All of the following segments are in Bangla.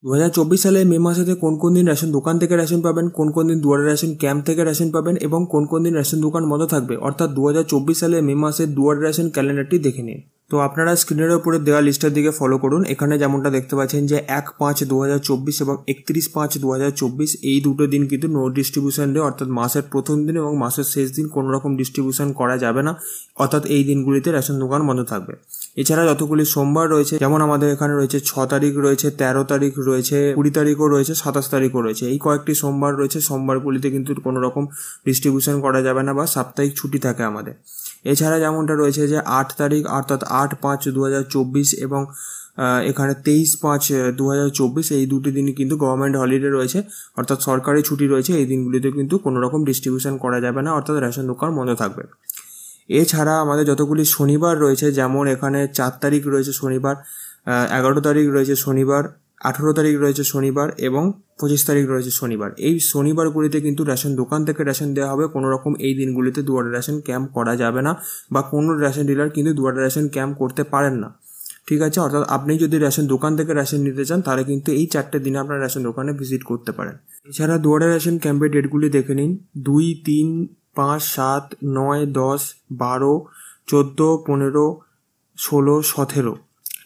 2024 সালে মে মাসেতে কোন কোন দিন রেশন দোকান থেকে রেশন পাবেন, কোন কোন দিন দুয়ারে রেশন ক্যাম্প থেকে রেশন পাবেন এবং কোন কোন দিন রেশন দোকান বন্ধ থাকবে, অর্থাৎ 2024 সালে মে মাসের দুয়ারে রেশন ক্যালেন্ডারটি দেখে নিন। তো আপনারা স্ক্রিনের উপরে দেওয়া লিস্টের দিকে ফলো করুন। এখানে যেমনটা দেখতে পাচ্ছেন যে 1/5/2024 এবং 31/5/2024 এই দুটো দিন কিন্তু নো ডিস্ট্রিবিউশন ডে, অর্থাৎ মাসের প্রথম দিন এবং মাসের শেষ দিন কোনো রকম ডিস্ট্রিবিউশন করা যাবে না, অর্থাৎ এই দিনগুলিতে রেশন দোকান বন্ধ থাকবে। এছাড়া যতগুলি সোমবার রয়েছে, যেমন আমাদের এখানে রয়েছে 6 তারিখ রয়েছে, 13 তারিখ রয়েছে, 20 তারিখও রয়েছে, 27 তারিখও রয়েছে, এই কয়েকটি সোমবার রয়েছে। সোমবারগুলিতে কিন্তু কোনো রকম ডিস্ট্রিবিউশন করা যাবে না বা সাপ্তাহিক ছুটি থাকে আমাদের। এছাড়া যেমনটা রয়েছে যে 8 তারিখ অর্থাৎ 8/5/2024 এবং এখানে 23/5/2024 এই দুটি দিনই কিন্তু গভর্নমেন্ট হলিডে রয়েছে, অর্থাৎ সরকারি ছুটি রয়েছে। এই দিনগুলিতে কিন্তু কোনো রকম ডিস্ট্রিবিউশন করা যাবে না, অর্থাৎ রেশন দোকান বন্ধ থাকবে। এছাড়া আমাদের যতগুলি শনিবার রয়েছে, যেমন এখানে 4 তারিখ রয়েছে শনিবার, 11 তারিখ রয়েছে শনিবার, 18 তারিখ রয়েছে শনিবার এবং 25 তারিখ রয়েছে শনিবার। এই শনিবারগুলিতে কিন্তু রেশন দোকান থেকে রেশন দেওয়া হবে। কোনো রকম এই দিনগুলিতে দুয়ারে রেশন ক্যাম্প করা যাবে না বা কোনো রেশন ডিলার কিন্তু দুয়ারে রেশন ক্যাম্প করতে পারেন না, ঠিক আছে। অর্থাৎ আপনি যদি রেশন দোকান থেকে রেশন নিতে চান তাহলে কিন্তু এই 4টে দিনে আপনার রেশন দোকানে ভিজিট করতে পারেন। এছাড়া দুয়ারে রেশন ক্যাম্পের ডেটগুলি দেখে নিন। 2, 3, 5, 7, 9, 10, 12, 14, 15, 16, 17,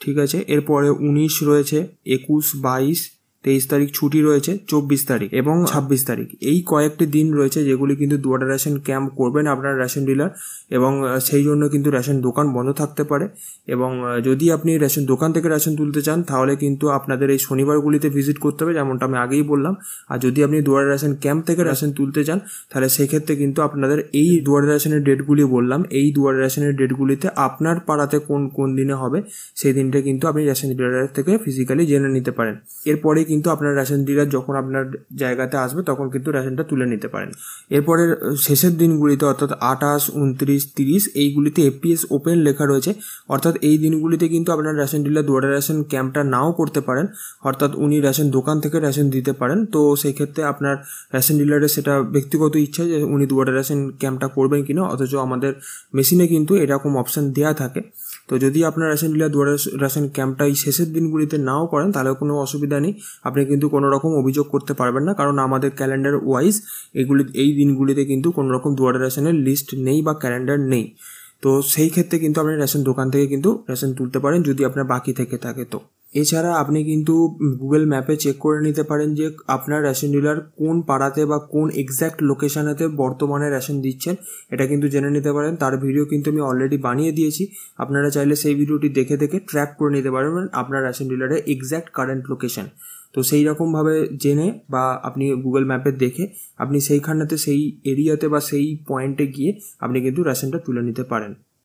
ঠিক আছে। এরপরে 19 রয়েছে, 21, 22, 23 তারিখ ছুটি রয়েছে, 24 তারিখ এবং 26 তারিখ। এই কয়েকটি দিন রয়েছে যেগুলি কিন্তু দুয়ারে রেশন ক্যাম্প করবেন আপনার রেশন ডিলার, এবং সেই জন্য কিন্তু রেশন দোকান বন্ধ থাকতে পারে। এবং যদি আপনি রেশন দোকান থেকে রেশন তুলতে চান তাহলে কিন্তু আপনাদের এই শনিবারগুলিতে ভিজিট করতে হবে, যেমনটা আমি আগেই বললাম। আর যদি আপনি দুয়ারে রেশন ক্যাম্প থেকে রেশন তুলতে চান তাহলে সেক্ষেত্রে কিন্তু আপনাদের এই দুয়ারে রেশনের ডেটগুলি বললাম, এই দুয়ারে রেশনের ডেটগুলিতে আপনার পাড়াতে কোন কোন দিনে হবে সেই দিনটা কিন্তু আপনি রেশন ডিলার থেকে ফিজিক্যালি জেনে নিতে পারেন। এরপরে কিন্তু আপনার রেশন ডিলার যখন আপনার জায়গাতে আসবে তখন কিন্তু রেশনটা তুলে নিতে পারেন। এরপরে শেষের দিনগুলিতে অর্থাৎ 28, 29, 30 এইগুলিতে এপিএস ওপেন লেখা রয়েছে, অর্থাৎ এই দিনগুলিতে কিন্তু আপনার রেশন ডিলার দুয়ারে রেশন ক্যাম্পটা নাও করতে পারেন, অর্থাৎ উনি রেশন দোকান থেকে রেশন দিতে পারেন। তো সেই ক্ষেত্রে আপনার রেশন ডিলারের সেটা ব্যক্তিগত ইচ্ছা যে উনি দুয়ারে রেশন ক্যাম্পটা করবেন কিনা, অথচ আমাদের মেশিনে কিন্তু এরকম অপশান দেওয়া থাকে। তো যদি আপনার রেশন ডিলার দুয়ারে রেশন ক্যাম্পটা এই শেষের দিনগুলিতে নাও করেন তাহলে কোনো অসুবিধা নেই, আপনি কিন্তু কোনো রকম অভিযোগ করতে পারবেন না, কারণ আমাদের ক্যালেন্ডার ওয়াইজ এই দিনগুলিতে কিন্তু কোনো রকম দুয়ারে রেশনের লিস্ট নেই বা ক্যালেন্ডার নেই। তো সেই ক্ষেত্রে কিন্তু আপনি রেশন দোকান থেকে কিন্তু রেশন তুলতে পারেন যদি আপনার বাকি থেকে থাকে। তো এছাড়া আপনি কিন্তু গুগল ম্যাপে চেক করে নিতে পারেন যে আপনার রেশন ডিলার কোন পাড়াতে বা কোন এক্স্যাক্ট লোকেশানেতে বর্তমানে রেশন দিচ্ছেন, এটা কিন্তু জেনে নিতে পারেন। তার ভিডিও কিন্তু আমি অলরেডি বানিয়ে দিয়েছি, আপনারা চাইলে সেই ভিডিওটি দেখে দেখে ট্র্যাক করে নিতে পারবেন আপনার রেশন ডিলারের এক্স্যাক্ট কারেন্ট লোকেশন। তো সেই রকমভাবে জেনে বা আপনি গুগল ম্যাপে দেখে আপনি সেইখানেতে সেই এরিয়াতে বা সেই পয়েন্টে গিয়ে আপনি কিন্তু রেশনটা তুলে নিতে পারেন।